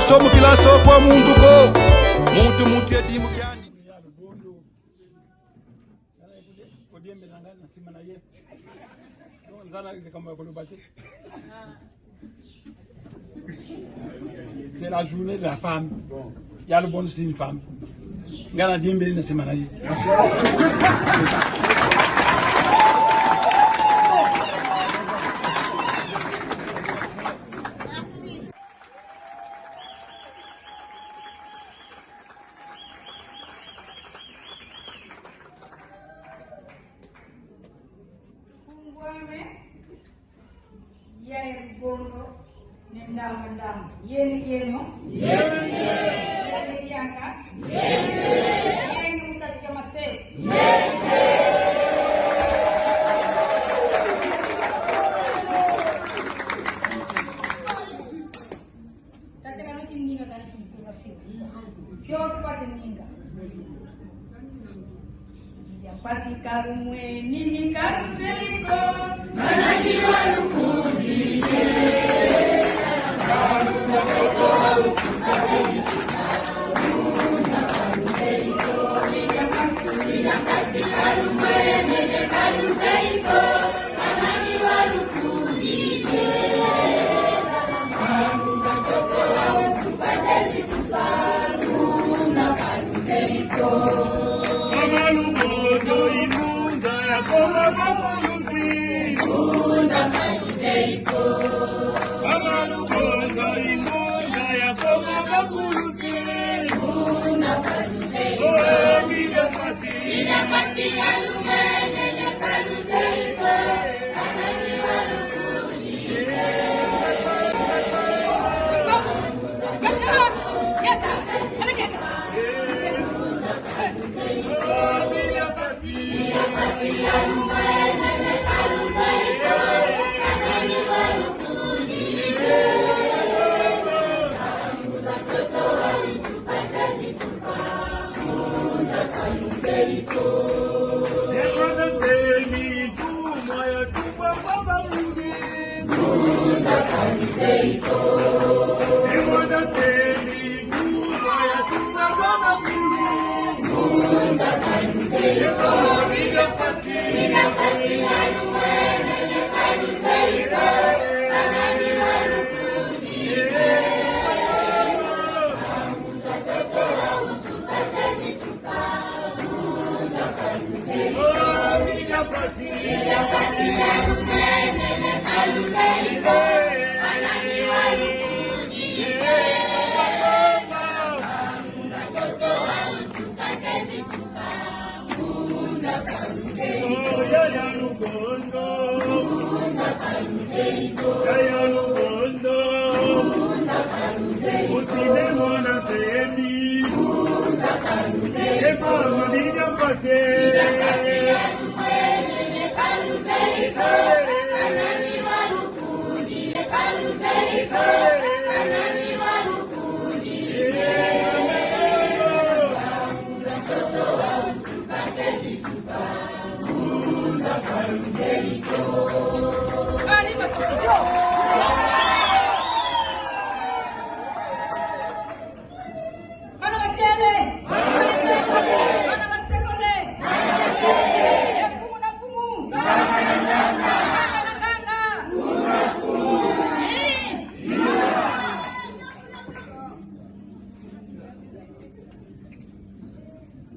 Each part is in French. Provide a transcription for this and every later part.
somo kila sopo mundu ko muntu yadimu byandi c'est la journée de la femme. Il y a le bon, c'est une femme. Ngana dimbe na semana hii. Ndam yene keno yene yanka yene mutati kama se tataka no kininga kana kimwa se fyo kwa kininga ya pasi karumwe nini karuseliko manajiwa lukundi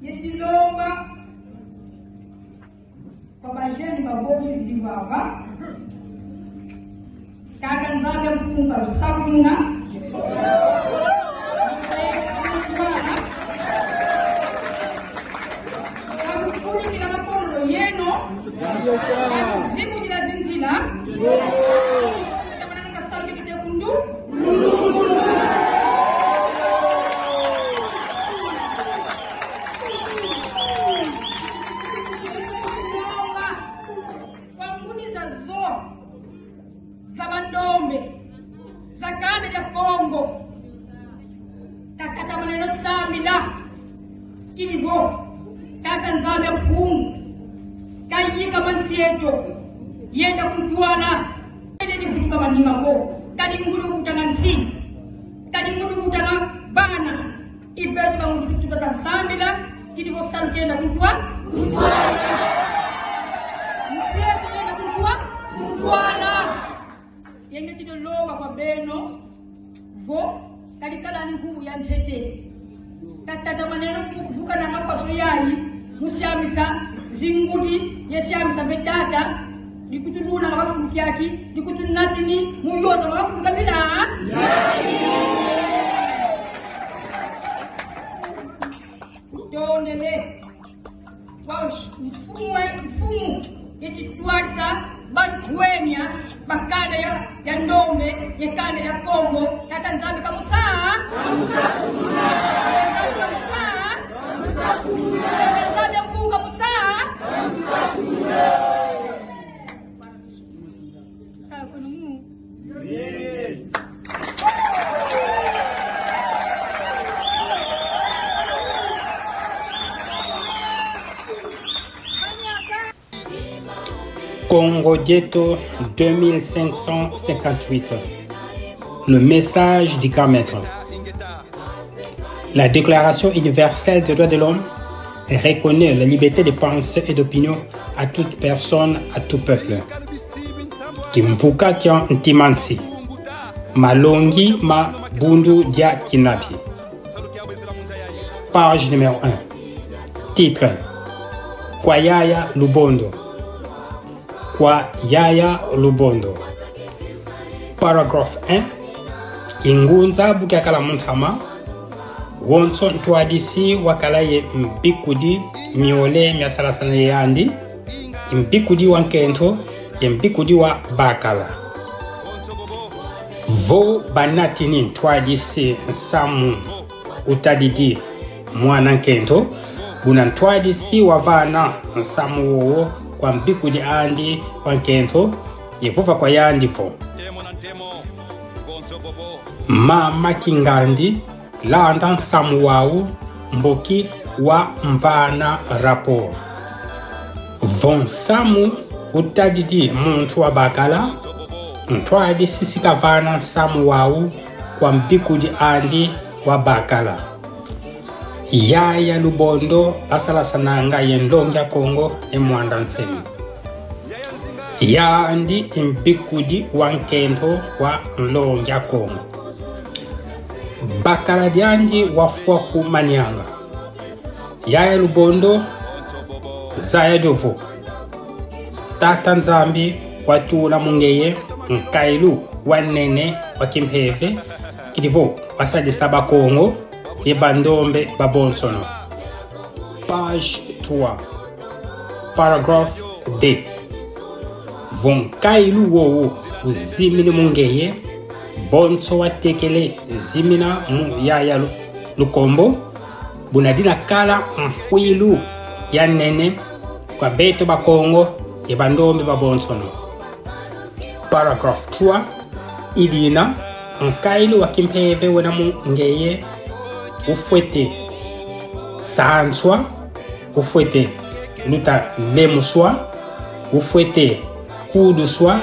Yetilomba kwa bajeni babomizi bivava kaka nzambe mpunga rusabuna kamukuni kila makono yeno zimu kila zinzila tamanana kasaru kite kundu Sabandombe zakane ya Kongo takata maneno samila kinivo kaka nzambe mpungu kayika mansieto yenda kutwala ende difutuka manima ko kadi ngulu kutanga nsini kadi ngulu kutanga ibeti bangu vitu batansambila kidi vo salu kenda kuntwa msesi kenda kuntwana yenge kido loma kwa beno vo kadikala ni ngumu ya ntete tatata maneno kuvuka na mafaso yayi musiamisa zingudi yesiamisa betata dikutuluna ngabafunuki yaki dikutunatini muyoza ngabafunuka bila tondele waush mfumu yekitwarisa bantuenya bakanda ya ndome yekanda ya Kongo tata nzambi kamusaa nzambi mpunga musaa saa kono mu Congo Ghetto 2558. Le message du grand maître. La Déclaration universelle des droits de l'homme reconnaît la liberté de pensée et d'opinion à toute personne, à tout peuple. Kimvuka kya ntimansi. Malongi ma bundu dia kinabi. Page numéro 1. Titre. Kwayaya Lubondo. Kwa Yaya Lubondo. Paragraphe 1. Kingunza bukakala muntama. Wonso ntwadisi wakala ye mbikudi miole miasalasana yandi. Mbikudi wankento ye mbikudi wa bakala. Vo banatini ntwadisi samu utadidi mwana nkento. Buna ntwadisi wavana samu wowo kwa mbikudi andi wankento yevuva kwa yandifo mama kingandi landa samu wau mboki wa mvana rapport von samu utadidi muntu wa bakala ntwadi sisika vana samu wau kwa mbikudi andi wa bakala Yaya Lubondo asalasananga yendonga Kongo emwanda nsemi. Yandi imbikudi wankento wa nlonga Kongo. Bakala diandi wafua kumanyanga. Yaya Lubondo zaya jovo. Tata nzambi watula mungeye nkailu wanene wakimpeve kidivo wasadisa Kongo Bandombe Babonsono. Page 3. Paragraphe D. Vonkailu wowo uzimini mungeye bonso watekele zimina mu Yaya Lukombo bunadina kala mfuilu ya nene kwa beto Bakongo Bandombe Babonsono. Paragraphe 3. Idina nkailu wakimpeve wena mungeye ufwete sanswa ufwete luta lemuswa ufwete kuduswa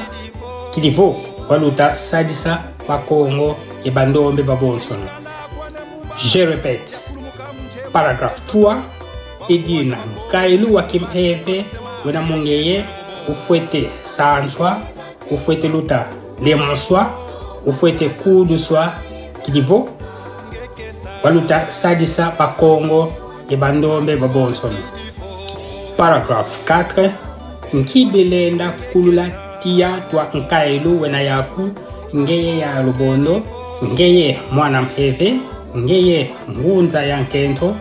kilivo waluta sadisa Bakongo Bandombe Babonsono. Je répète. Paragraphe 3. Edina kailu wakimpeve wena mungeye ufwete sanswa ufwete luta lemuswa ufwete kuduswa kilivo waluta sadisa Bakongo Bandombe Babonsono. Paragraphe 4. Nkibelenda kulula tia twa nkailu wena yaku ngeye ya Lubondo ngeye mwana mpeve ngeye ngunza ya nkento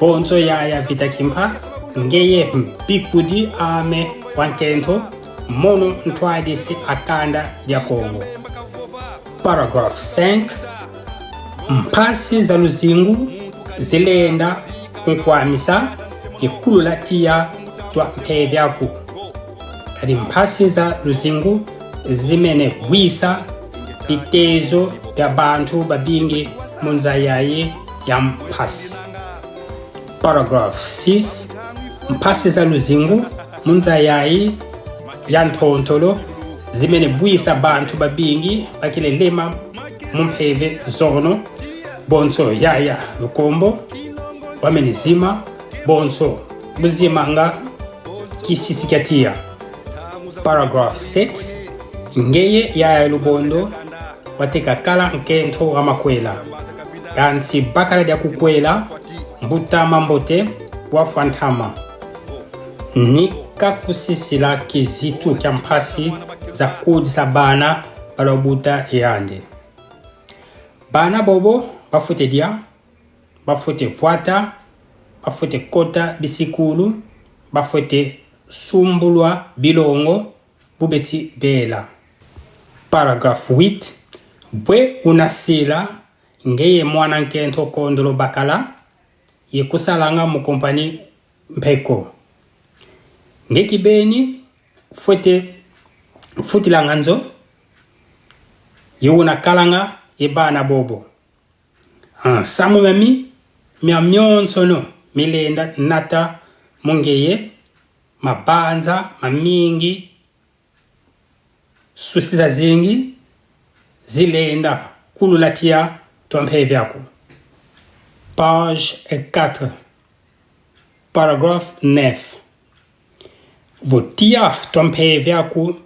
bonzo ya vita kimpa ngeye mbikudi ame wankento mono ntwadisi akanda ya Kongo. Paragraphe 5. Mpasi za luzingu zilenda kunkwamisa ikulula tia twa mpeve yaku. Kadi mpasi za luzingu zimene bwisa bitezo ya bantu babingi munza yaye ya mpasi. Paragraph 6. Mpasi za luzingu munza yaye ya ntontolo zimene bwisa bantu babingi bakile lema mumpeve zono bonso yaya lukombo wamenizima bonso buzima nga kisisikatia. Paragraph 6 ngeye yaya lubondo wateka kala nkento amakwela kansi bakala dia kukwela mbutama mbote wafantama nika kusisila kizitu kya mpasi za kudisa bana balobuta yande. Bana bobo bafute dia, bafute fuata, bafute kota bisikulu, bafute sumbulwa bilongo bubeti bela. Paragraph 8 bwe unasila ngeye mwana nkento kondolo bakala ye kusalanga mu kompani mpeko ngeki beni futila nganzo yuna kalanga ye bana bobo samu mami myonsono milenda nata mungeye mabanza mamingi susiza zingi zilenda kululatia tompe vyako. Page 4 paragraphe 9 votia tompe vyako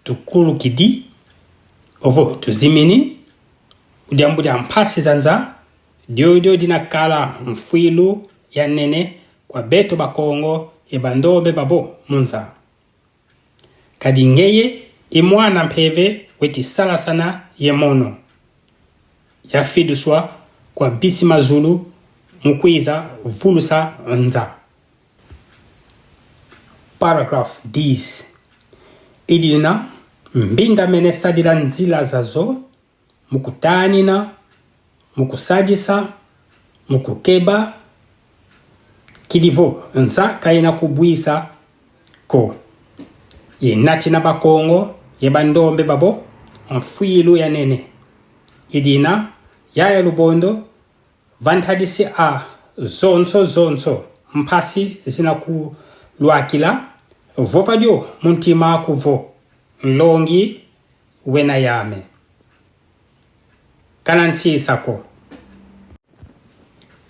tukulu kidi ovo tuzimini udiambudia mpasi zanza diodio dinakala mfilu ya nene kwa beto bakongo ebandobe babo munza kadingeye imwana mpeve weti sala sana yemono ya fiduswa kwa bisi mazulu mukwiza vulusa nza. Paragraph 10 idina mbinda mene sadila nzila zazo mukutanina mukusajisa mukukeba kidivo nza kaina kubwisa ko ye nati na bakongo ye bandombe babo mfilu ya nene idina yaya lubondo vantadisi a zonso mpasi zina ku luakila vovadio muntima kuvo nlongi wena yame kanansi sako.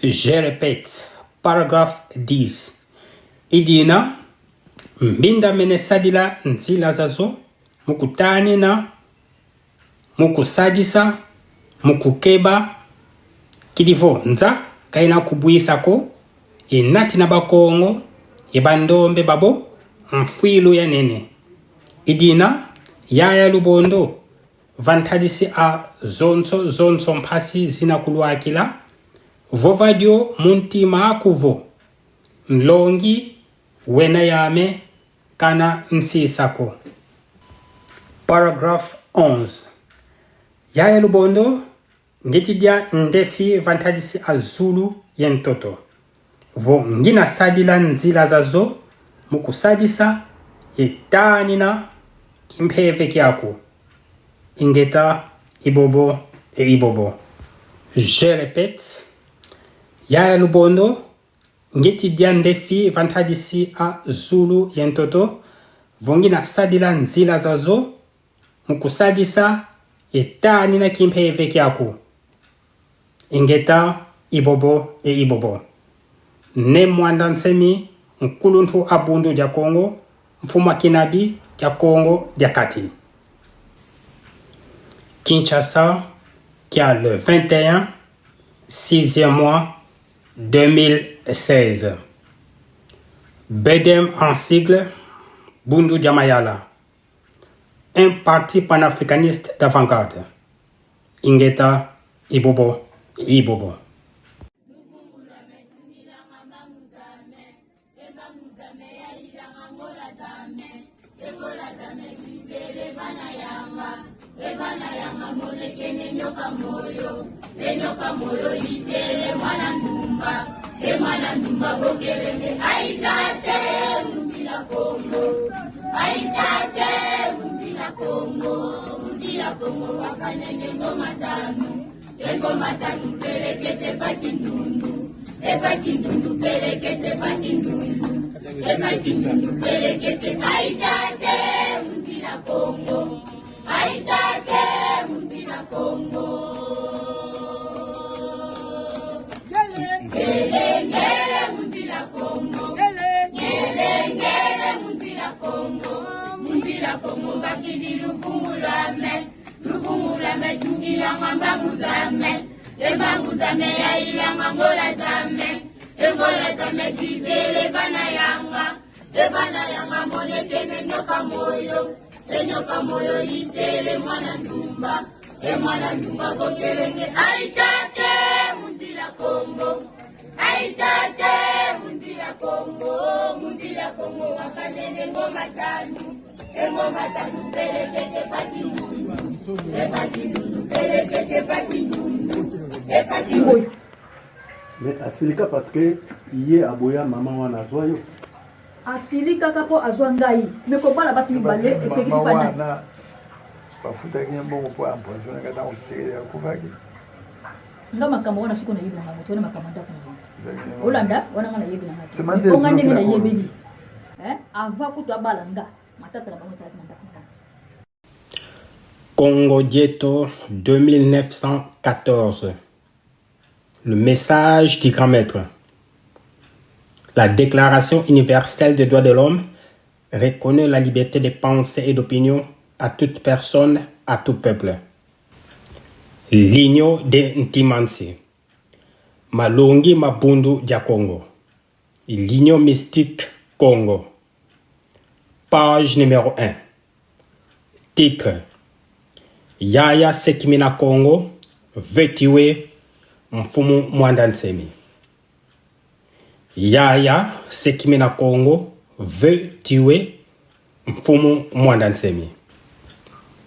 Je répète paragraphe 10 idina mbinda mene sadila nzila zazo mukutanina mukusajisa mukukeba kidivo nza kaina kubwisa ko inati na bakongo yebandombe babo mfilu ya nene idina yaya lubondo vantadisi a zonso mpasi zina kuluakila vovadio muntima kuvo nlongi wena yame kana nsisako. Paragraph 11 yaya lubondo ngetidia ndefi vantadisi azulu yentoto vo ngina sadila nzila zazo mukusadisa yetanina kimpeve kyako ingeta ibobo e ibobo. Je répète yaya lubondo ngetidia ndefi vantadisi azulu yentoto vo ngina sadila nzila zazo mukusadisa yetanina kimpeve kyako ingeta ibobo e ibobo. Ne mwanda nsemi nkuluntu abundu dia Congo mfuma kinabi dia Congo dia kati. Kinshasa qui a le 21 6e mois 2016. Bedem en sigle Bundu Diamayala, un parti panafricaniste d'avant-garde. Ingeta ibobo ibobo. Enyoka moyo itele mwana ndumba bokelenge aitate mundila Kongo wakanenge ngoma tanu pelekete pakindundu pelekete pakindundu pelekete aitate mundila Kongo di lufungulame jungilanga mbangu zame embangu zame yailanga ngola zame engola zame zizele bana yanga monekene nyoka moyo itele mwana ndumba kokelenge aitate mundila kongo wakanene ngoma tanu pelekete patinundu mais asilika parce que iye aboya mama wana azwa yo asili kaka po azwa ngai me ko bala basi mibale epekisi pana bafutaki mbongo po empoisonne kata okisekeli akufaki nga makambo wana siko na yebi na ngai tona makambo ndako na ngai olanda wana nga na yebi na ngai onga ndenge na yebeli ava kutu abala nga matata na bango tsala na ndako na Congo Dieto 2914. Le message du grand maître. La Déclaration universelle des droits de l'homme reconnaît la liberté de pensée et d'opinion à toute personne, à tout peuple. Ligno de Ntimansi. Malongi Mabundu dia Congo. Ligno mystique Congo. Page numéro 1. Titre. Yaya Sekimina Congo veut tuer Mfumu Mwandansemi. Yaya Sekimina Congo veut tuer Mfumu Mwandansemi.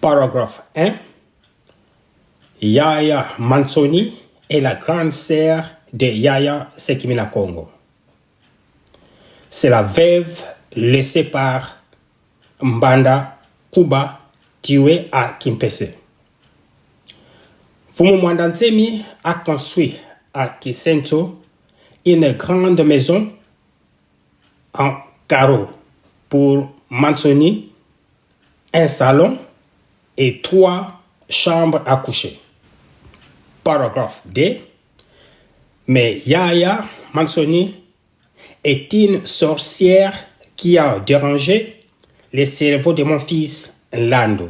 Paragraphe 1. Yaya Mansoni est la grande sœur de Yaya Sekimina Congo. C'est la veuve laissée par Mbanda Kuba tuée à Kimpese. Mfumu Mwandansemi a construit à Kisento une grande maison en carreau pour Mansoni, un salon et 3 chambres à coucher. Paragraphe 2. Mais Yaya Mansoni est une sorcière qui a dérangé le cerveau de mon fils Lando.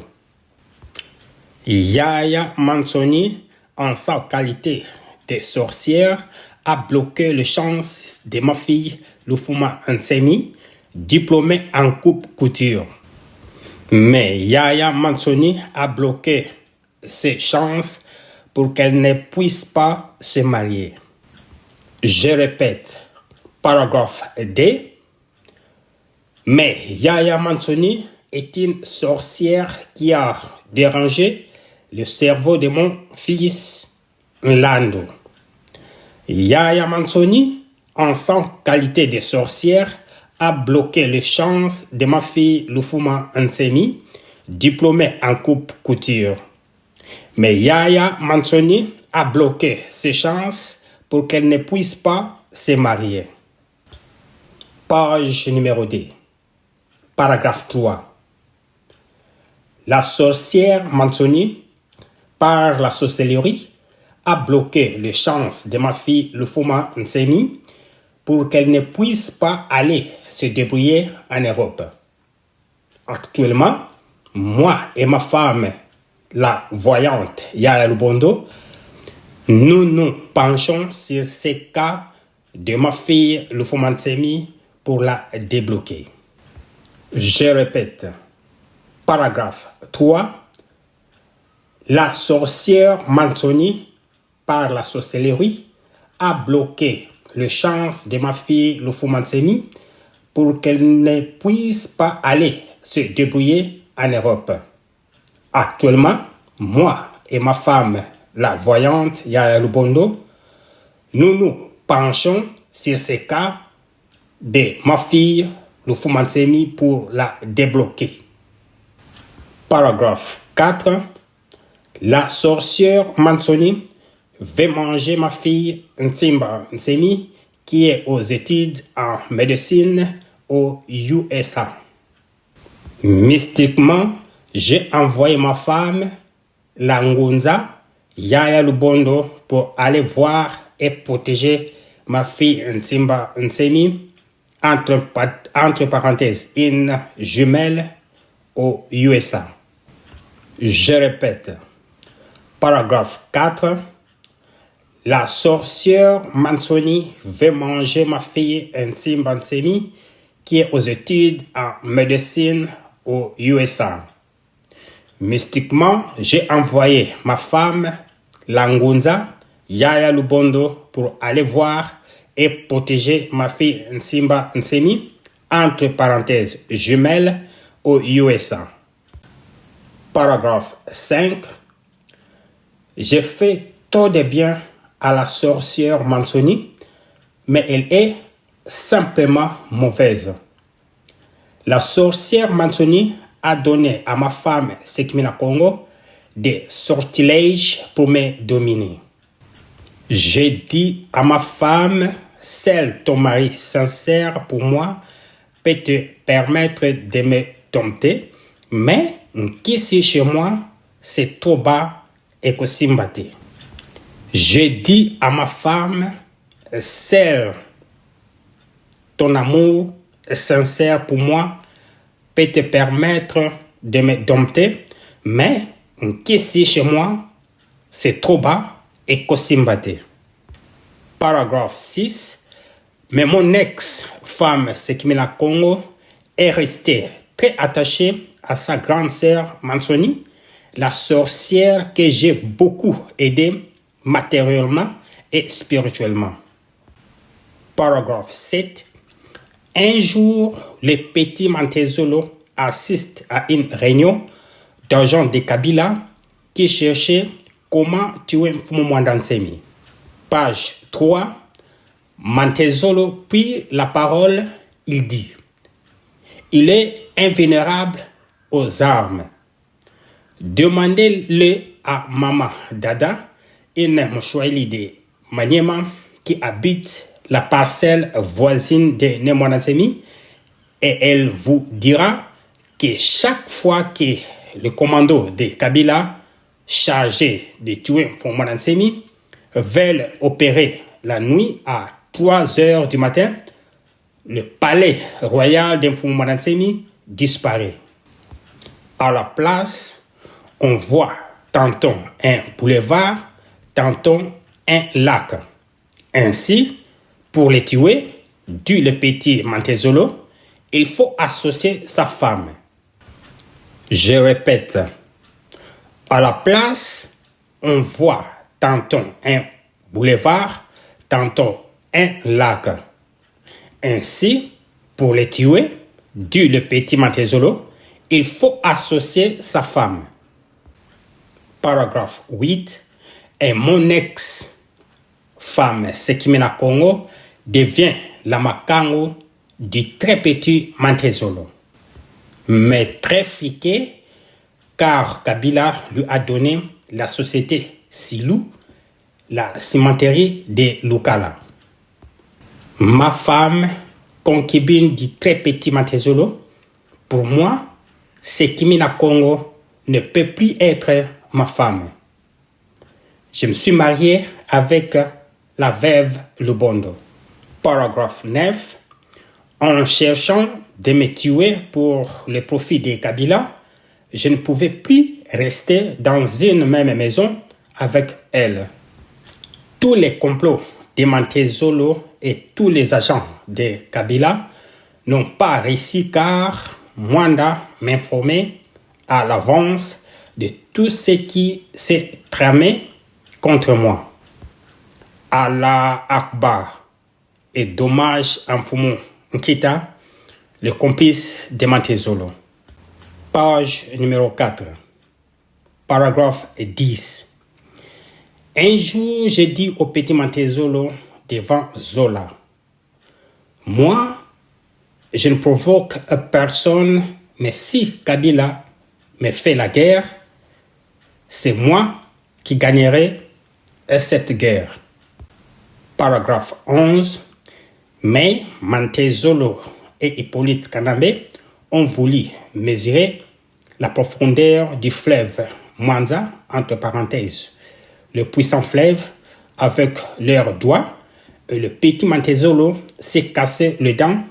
Yaya Mansoni, en sa qualité de sorcière, a bloqué les chances de ma fille Lufuma Nsemi, diplômée en coupe-couture. Mais Yaya Mansoni a bloqué ses chances pour qu'elle ne puisse pas se marier. Je répète, paragraphe 2. Mais Yaya Mansoni est une sorcière qui a dérangé le cerveau de mon fils Lando. Yaya Mansoni, en sa qualité de sorcière, a bloqué les chances de ma fille Lufuma Nsemi, diplômée en coupe-couture. Mais Yaya Mansoni a bloqué ses chances pour qu'elle ne puisse pas se marier. Page numéro 2. Paragraphe 3. La sorcière Mansoni, par la sorcellerie, a bloqué les chances de ma fille Lufuma Nsemi pour qu'elle ne puisse pas aller se débrouiller en Europe. Actuellement, moi et ma femme, la voyante Yaya Lubondo, nous nous penchons sur ces cas de ma fille Lufuma Nsemi pour la débloquer. Je répète, paragraphe 3. La sorcière Mansoni, par la sorcellerie, a bloqué les chances de ma fille Lufuma Nsemi pour qu'elle ne puisse pas aller se débrouiller en Europe. Actuellement, moi et ma femme, la voyante Yaya Lubondo, nous nous penchons sur ces cas de ma fille Lufuma Nsemi pour la débloquer. Paragraphe 4. La sorcière Mansoni veut manger ma fille Ntimba Nsemi qui est aux études en médecine aux USA. Mystiquement, j'ai envoyé ma femme, la Ngunza, Yaya Lubondo, pour aller voir et protéger ma fille Ntimba Nsemi, entre parenthèses, une jumelle aux USA. Je répète. Paragraphe 4. La sorcière Mansoni veut manger ma fille Ntimba Ntsemi qui est aux études en médecine aux USA. Mystiquement, j'ai envoyé ma femme, Langunza, Yaya Lubondo, pour aller voir et protéger ma fille Ntimba Ntsemi, entre parenthèses jumelles, aux USA. Paragraphe 5. J'ai fait tout de bien à la sorcière Mansoni, mais elle est simplement mauvaise. La sorcière Mansoni a donné à ma femme Sekimina Congo des sortilèges pour me dominer. J'ai dit à ma femme, seul ton mari sincère pour moi peut te permettre de me dompter, mais qu'ici chez moi, c'est trop bas et que Simbate. J'ai dit à ma femme, seul ton amour sincère pour moi peut te permettre de me dompter, mais qu'ici chez moi, c'est trop bas et que Simbate. Paragraphe 6. Mais mon ex-femme Sekimina Congo est restée très attachée à sa grande sœur Mansoni, la sorcière que j'ai beaucoup aidée matériellement et spirituellement. Paragraphe 7. Un jour, le petit Mantezolo assiste à une réunion d'agents de Kabila qui cherchaient comment tuer Mfumu Mwanda Ntsemi. Page 3. Mantezolo prit la parole, il dit: il est invulnérable aux armes. Demandez-le à Mama Dada, une Mouchouaili de Maniema qui habite la parcelle voisine de Nemwanda Ntsemi, et elle vous dira que chaque fois que le commando de Kabila chargé de tuer Mwanda Ntsemi veulent opérer la nuit à 3 heures du matin, le palais royal de Mwanda Ntsemi disparaît. À la place, on voit tantôt un boulevard, tantôt un lac. Ainsi, pour les tuer, dit le petit Mantezolo, il faut associer sa femme. Je répète, à la place, on voit tantôt un boulevard, tantôt un lac. Ainsi, pour les tuer, dit le petit Mantezolo, il faut associer sa femme. Paragraphe 8. Et mon ex-femme Sekimina Congo devient la makango du très petit Mantezolo, mais très friqué car Kabila lui a donné la société Silou, la cimenterie de Lukala. Ma femme, concubine du très petit Mantezolo, pour moi, Sekimina Congo ne peut plus être ma femme. Je me suis marié avec la veuve Lubondo. Paragraphe 9. En cherchant de me tuer pour le profit des Kabila, je ne pouvais plus rester dans une même maison avec elle. Tous les complots de Mantezolo et tous les agents de Kabila n'ont pas réussi car Mwanda m'informait à l'avance de tout ce qui s'est tramé contre moi. Allah Akbar et dommage à Mfumu Nkita, le complice de Mantezolo. Page numéro 4. Paragraphe 10. Un jour, j'ai dit au petit Mantezolo devant Zola: moi, je ne provoque personne, mais si Kabila me fait la guerre, c'est moi qui gagnerai cette guerre. Paragraphe 11. Mais Mantezolo et Hippolyte Kanambe ont voulu mesurer la profondeur du fleuve Mwanza, entre parenthèses, le puissant fleuve, avec leurs doigts, et le petit Mantezolo s'est cassé le dent.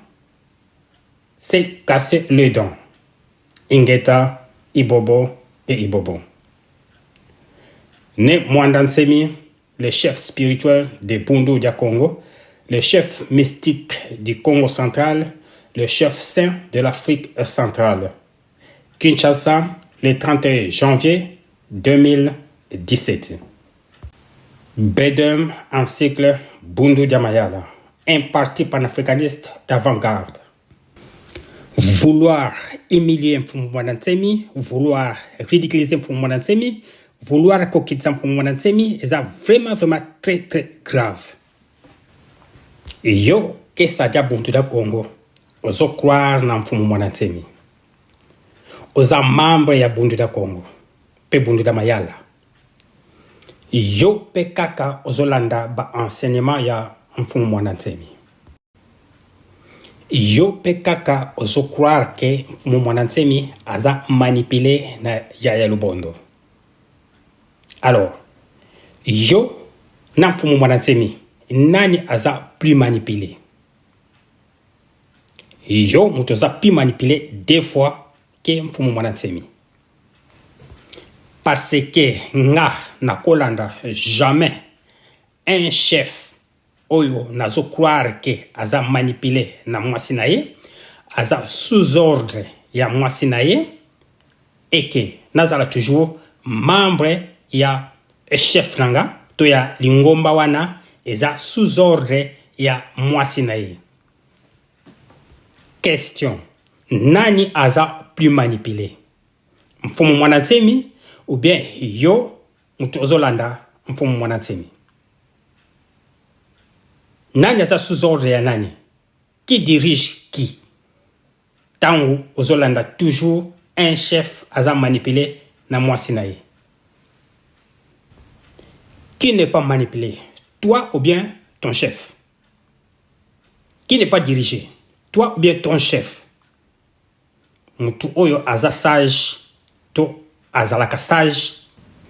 Ingeta, Ibobo, et Ibobo. Né Mwandansemi, le chef spirituel de Bundu dia Congo, le chef mystique du Congo central, le chef saint de l'Afrique centrale. Kinshasa, le 31 janvier 2017. Bedem en cycle Bundu dia Mayala, un parti panafricaniste d'avant-garde. Vouloir humilier Mwandansemi, vouloir ridiculiser Mwandansemi, vouloir coquiller Mwandansemi, c'est vraiment très grave. Et yo, qu'est-ce que ça Bundu da Congo? Ozo croire na Mwandansemi. Oza membre ya Bundu da Congo, pe Bundu da Mayala. Yo pe kaka ozolanda ba enseignement ya Mwandansemi. Yo pe kaka ozo croire que Mwandansemi aza manipulé na Yaya Lubondo. Alors, yo na Mwandansemi nani aza plus manipulé? Yo muto aza plus manipulé deux fois que Mwandansemi. Parce que nga na kolanda jamais un chef oyo nazo croire que aza manipulé na mwasi na ye, aza sous ordre ya mwasi na ye, et que nazala toujours membre ya chef nanga to ya lingomba wana eza sous ordre ya mwasi na ye. Question: nani aza plus manipulé? Mfumu Mwandansemi ou bien yo mutu ozolanda Mfumu Mwandansemi? Nani aza sous ordre ya nani? Qui dirige qui? Tangu ozolanda toujours un chef aza manipulé na mwasi na ye. Qui n'est pas manipulé? Toi ou bien ton chef? Qui n'est pas dirigé? Toi ou bien ton chef? Mutu oyo aza sage to azalaka sage,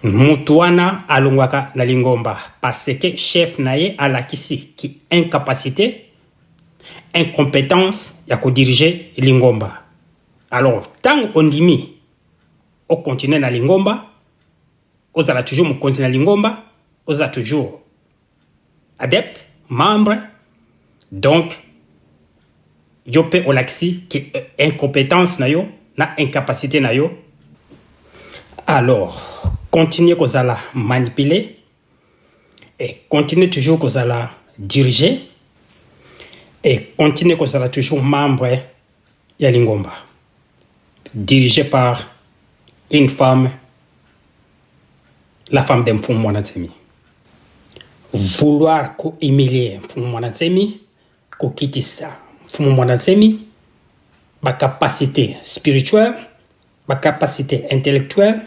mutu wana alongwaka na lingomba parce que chef na ye alakisi ki incapacité, incompétence ya ko diriger lingomba. Alors tant on dimi au continent na lingomba, ozala toujours mu continent na lingomba, ozala toujours adepte, membre, donc yo pe olaxi ki incompétence na yo na incapacité na yo. Alors continuez kozala manipuler et continuez toujours kozala diriger et continuez kozala toujours membre ya lingomba dirigé par une femme, la femme de Mfumu Mwandansemi. Vouloir ko humilier Mfumu Mwandansemi, ko kitisa Mfumu Mwandansemi, ba capacité spirituelle, ba capacité intellectuelle,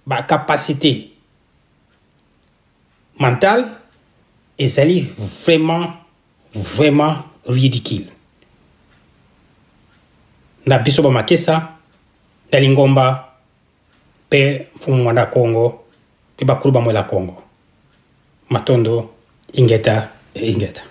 ba capacité mentale, ezali vraiment ridicule. Na biso ba makesa na lingomba pe Mfumu Mwanda Congo pe bakulu ba mwela Congo. Matondo ingeta e ingeta.